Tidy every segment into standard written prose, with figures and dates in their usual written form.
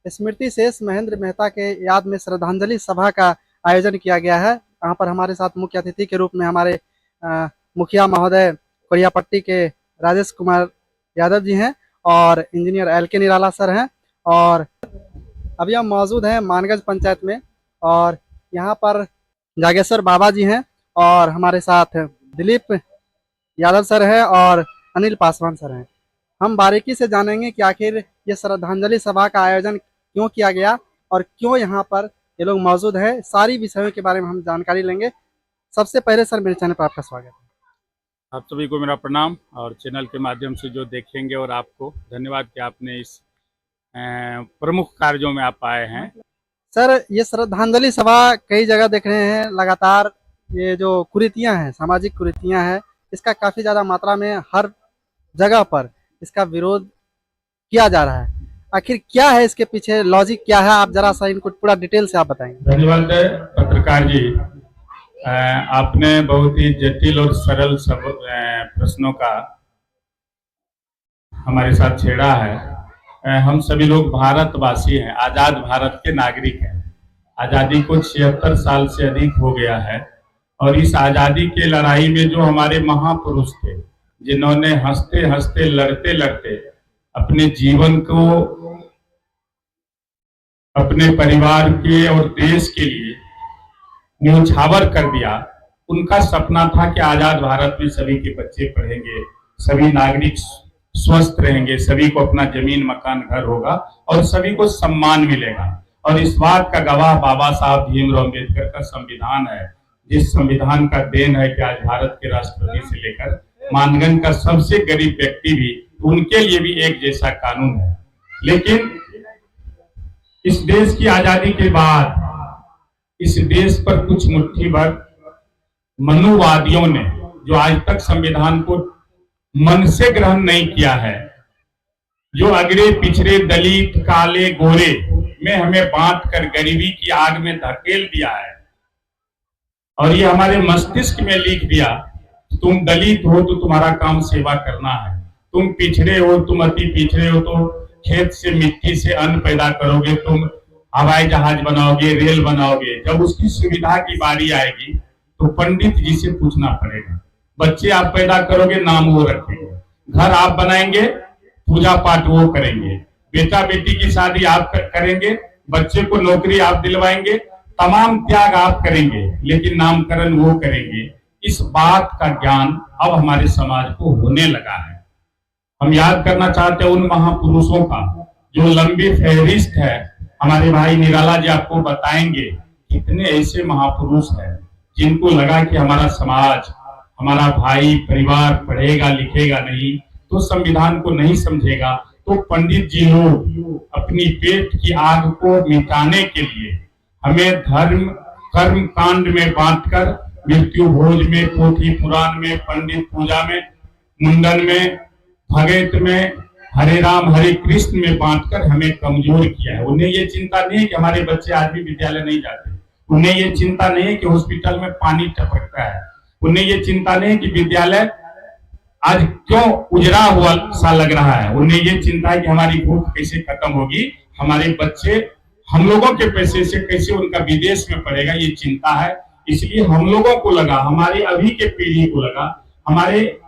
स्मृति शेष महेंद्र मेहता के याद में श्रद्धांजलि सभा का आयोजन किया गया है। यहाँ पर हमारे साथ मुख्य अतिथि के रूप में हमारे मुखिया महोदय कोरियापट्टी के राजेश कुमार यादव जी हैं और इंजीनियर LK निराला सर हैं। और अभी हम मौजूद हैं मानगंज पंचायत में और यहाँ पर जागेश्वर बाबा जी हैं और हमारे साथ दिलीप यादव सर हैं और अनिल पासवान सर हैं। हम बारीकी से जानेंगे कि आखिर ये श्रद्धांजलि सभा का आयोजन क्यों किया गया और क्यों यहाँ पर ये लोग मौजूद हैं। सारी विषयों के बारे में हम जानकारी लेंगे। सबसे पहले सर मेरे चैनल पर आपका स्वागत है। आप सभी को मेरा प्रणाम और चैनल के माध्यम से जो देखेंगे और आपको धन्यवाद कि आपने इस प्रमुख कार्यों में आप आए हैं। सर ये श्रद्धांजलि सभा कई जगह देख रहे हैं लगातार ये जो कुरीतियां हैं, सामाजिक कुरीतियां हैं, इसका काफी ज्यादा मात्रा में हर जगह पर इसका विरोध किया जा रहा है। आखिर क्या है इसके पीछे, लॉजिक क्या है? आप जरा सा इनको पूरा डिटेल से आप बताएंगे। धन्यवाद पत्रकार जी, आपने बहुत ही जटिल और सरल सब प्रश्नों का हमारे साथ छेड़ा है। हम सभी लोग भारतवासी हैं, आजाद भारत के नागरिक हैं। आजादी को 76 साल से अधिक हो गया है और इस आजादी के लड़ाई में जो हमारे महापुरुष थे, जिन्होंने हंसते हंसते लड़ते लड़ते अपने जीवन को अपने परिवार के और देश के लिए न्यौछावर कर दिया, उनका सपना था कि आजाद भारत में सभी के बच्चे पढ़ेंगे, सभी नागरिक स्वस्थ रहेंगे, सभी को अपना जमीन मकान घर होगा और सभी को सम्मान मिलेगा। और इस बात का गवाह बाबा साहब भीमराव अम्बेडकर का संविधान है, जिस संविधान का देन है कि आज भारत के राष्ट्रपति से लेकर मानगंज का सबसे गरीब व्यक्ति भी, उनके लिए भी एक जैसा कानून है। लेकिन इस देश की आजादी के बाद इस देश पर कुछ मुट्ठी भर मनुवादियों ने, जो आज तक संविधान को मन से ग्रहण नहीं किया है, जो अगड़े पिछड़े दलित काले गोरे में हमें बांट कर गरीबी की आग में धकेल दिया है और ये हमारे मस्तिष्क में लिख दिया, तुम दलित हो तो तुम्हारा काम सेवा करना है, तुम पिछड़े हो, तुम अति पिछड़े हो तो खेत से मिट्टी से अन्न पैदा करोगे, तुम हवाई जहाज बनाओगे, रेल बनाओगे। जब उसकी सुविधा की बारी आएगी तो पंडित जी से पूछना पड़ेगा। बच्चे आप पैदा करोगे, नाम वो रखेंगे, घर आप बनाएंगे, पूजा पाठ वो करेंगे, बेटा बेटी की शादी आप करेंगे, बच्चे को नौकरी आप दिलवाएंगे, तमाम त्याग आप करेंगे, लेकिन नामकरण वो करेंगे। इस बात का ज्ञान अब हमारे समाज को होने लगा है। हम याद करना चाहते हैं उन महापुरुषों का जो लंबी फहरिस्त है। हमारे भाई निराला जी आपको बताएंगे कितने ऐसे महापुरुष हैं जिनको लगा कि हमारा समाज, हमारा भाई परिवार पढ़ेगा लिखेगा नहीं तो संविधान को नहीं समझेगा, तो पंडित जी लोग अपनी पेट की आग को मिटाने के लिए हमें धर्म कर्म कांड में बांटकर, मृत्यु भोज में, पोथी पुराण में, पंडित पूजा में, मुंडन में, भगत में, हरे राम हरे कृष्ण में बांटकर हमें कमजोर किया है। उन्हें ये चिंता नहीं है कि हमारे बच्चे आज भी विद्यालय नहीं जाते, उन्हें ये चिंता नहीं है कि हॉस्पिटल में पानी टपकता है, उन्हें ये चिंता नहीं है कि विद्यालय आज क्यों उजड़ा हुआ सा लग रहा है, उन्हें ये चिंता है कि हमारी भूख कैसे खत्म होगी, हमारे बच्चे हम लोगों के पैसे से कैसे उनका विदेश में पढ़ेगा, ये चिंता है। इसलिए हम लोगों को लगा, हमारे अभी के पीढ़ी को लगा, हमारे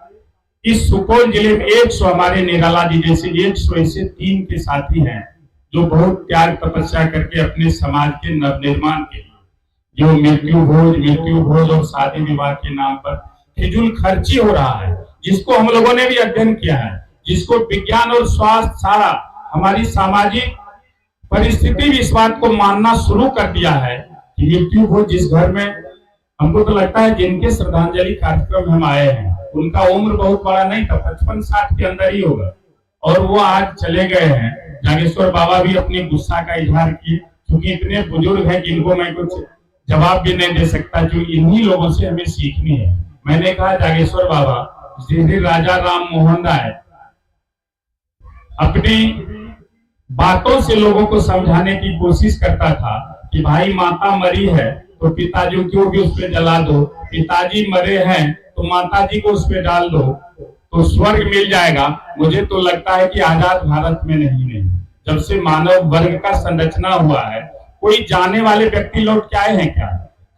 इस सुपौल जिले में 100 हमारे निराला जी जैसे 100 ऐसे 3 के साथी हैं जो बहुत त्याग तपस्या करके अपने समाज के नवनिर्माण के लिए, जो मृत्यु भोज और शादी विवाह के नाम पर फिजूल खर्ची हो रहा है, जिसको हम लोगों ने भी अध्ययन किया है, जिसको विज्ञान और स्वास्थ्य सारा हमारी सामाजिक परिस्थिति भी इस बात को मानना शुरू कर दिया है कि मृत्यु भोज जिस घर में, हमको तो लगता है जिनके श्रद्धांजलि कार्यक्रम में हम आए हैं उनका उम्र बहुत बड़ा नहीं था, 55-60 के अंदर ही होगा, और वो आज चले गए हैं। जागेश्वर बाबा भी अपनी गुस्सा का इजहार किए, क्योंकि इतने बुजुर्ग हैं जिनको मैं कुछ जवाब भी नहीं दे सकता, जो इन्हीं लोगों से हमें सीखनी है। मैंने कहा जागेश्वर बाबा, श्री राजा राम मोहन राय अपनी बातों से लोगों को समझाने की कोशिश करता था कि भाई माता मरी है तो पिताजी को भी उस पर जला दो, पिताजी मरे हैं तो माताजी को उस पे डाल दो तो स्वर्ग मिल जाएगा। मुझे तो लगता है कि आजाद भारत में नहीं जब से मानव वर्ग का संरचना हुआ है, कोई जाने वाले व्यक्ति लौट के आए हैं क्या?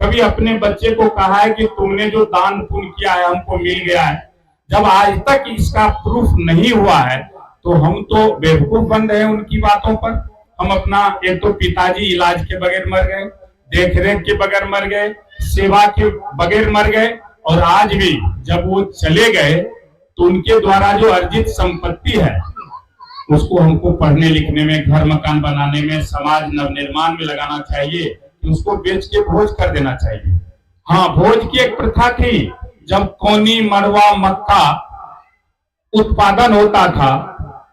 कभी अपने बच्चे को कहा है कि तुमने जो दान पुण्य किया है हमको मिल गया है? जब आज तक इसका प्रूफ नहीं हुआ है तो हम तो बेवकूफ बन रहे हैं उनकी बातों पर। हम अपना, एक तो पिताजी इलाज के बगैर मर गए, देखरेख के बगैर मर गए, सेवा के बगैर मर गए, और आज भी जब वो चले गए तो उनके द्वारा जो अर्जित संपत्ति है उसको हमको पढ़ने लिखने में, घर मकान बनाने में, समाज नवनिर्माण में लगाना चाहिए कि उसको बेच के भोज कर देना चाहिए। हाँ, भोज की एक प्रथा थी, जब कौनी, मड़वा, मक्का उत्पादन होता था,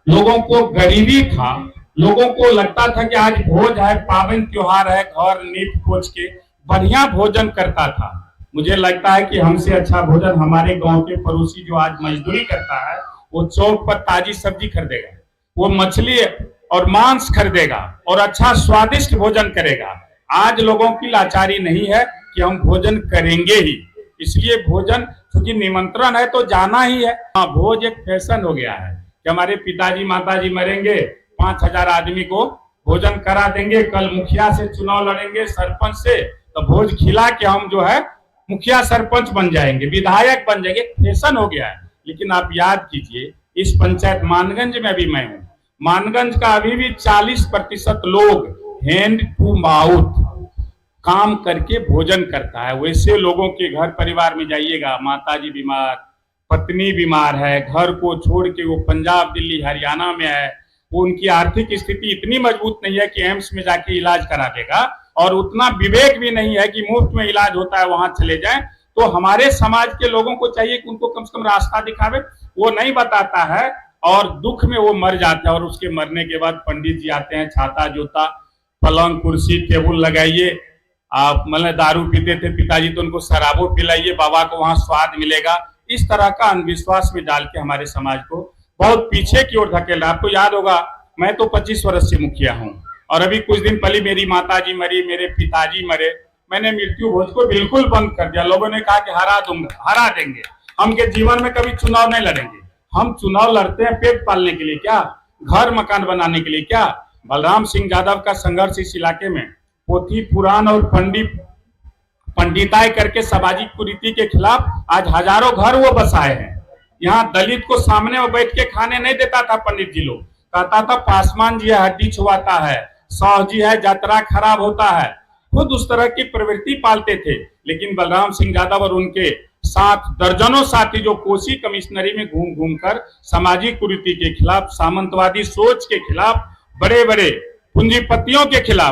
लोगों को गरीबी था, लोगों को लगता था कि आज भोज है, पावन त्योहार है, घर नीप पोछ के बढ़िया भोजन करता था। मुझे लगता है कि हमसे अच्छा भोजन हमारे गांव के पड़ोसी जो आज मजदूरी करता है, वो चौक पर ताजी सब्जी खरीदेगा, वो मछली और मांस खरीदेगा और अच्छा स्वादिष्ट भोजन करेगा। आज लोगों की लाचारी नहीं है कि हम भोजन करेंगे ही, इसलिए भोजन, क्योंकि निमंत्रण है तो जाना ही है। हाँ, भोज एक फैशन हो गया है कि हमारे पिताजी माताजी मरेंगे, 5000 आदमी को भोजन करा देंगे, कल मुखिया से चुनाव लड़ेंगे, सरपंच से, तो भोज खिला के हम जो है मुखिया सरपंच बन जाएंगे, विधायक बन जाएंगे, फैशन हो गया है। लेकिन आप याद कीजिए, इस पंचायत मानगंज में भी मैं हूं, मानगंज का अभी भी 40% लोग हैंड टू माउथ काम करके भोजन करता है। वैसे लोगों के घर परिवार में जाइएगा, माताजी बीमार, पत्नी बीमार है, घर को छोड़ के वो पंजाब, दिल्ली, हरियाणा में है, वो उनकी आर्थिक स्थिति इतनी मजबूत नहीं है कि एम्स में जाके इलाज करा देगा, और उतना विवेक भी नहीं है कि मुफ्त में इलाज होता है वहां चले जाएं। तो हमारे समाज के लोगों को चाहिए कि उनको कम से कम रास्ता दिखावे, वो नहीं बताता है और दुख में वो मर जाता है। और उसके मरने के बाद पंडित जी आते हैं, छाता जूता, पलंग कुर्सी टेबुल लगाइए। आप मतलब दारू पीते थे पिताजी तो उनको शराबो पिलाइए, बाबा को वहां स्वाद मिलेगा। इस तरह का अंधविश्वास में डाल के हमारे समाज को बहुत पीछे की ओर धकेल रहा है। आपको याद होगा, मैं तो 25 वर्ष से मुखिया हूँ, और अभी कुछ दिन पहले मेरी माताजी मरी, मेरे पिताजी मरे, मैंने मृत्यु भोज को बिल्कुल बंद कर दिया। लोगों ने कहा कि हरा देंगे, हम के जीवन में कभी चुनाव नहीं लड़ेंगे। हम चुनाव लड़ते हैं पेट पालने के लिए क्या, घर मकान बनाने के लिए क्या? बलराम सिंह यादव का संघर्ष इस इलाके में पोथी पुराण और पंडिताई करके सामाजिक कुरीति के खिलाफ आज हजारों घर वो बसाए हैं। यहाँ दलित को सामने में बैठ के खाने नहीं देता था पंडित जी लोग, कहता था पासवान जी है हड्डी छुआता है, साहु जी है यात्रा खराब होता है। खुद उस तरह की प्रवृत्ति पालते थे। लेकिन बलराम सिंह यादव और उनके साथ दर्जनों साथी जो कोसी कमिश्नरी में घूम घूम कर सामाजिक कुरीति के खिलाफ, सामंतवादी सोच के खिलाफ, बड़े बड़े पूंजीपतियों के खिलाफ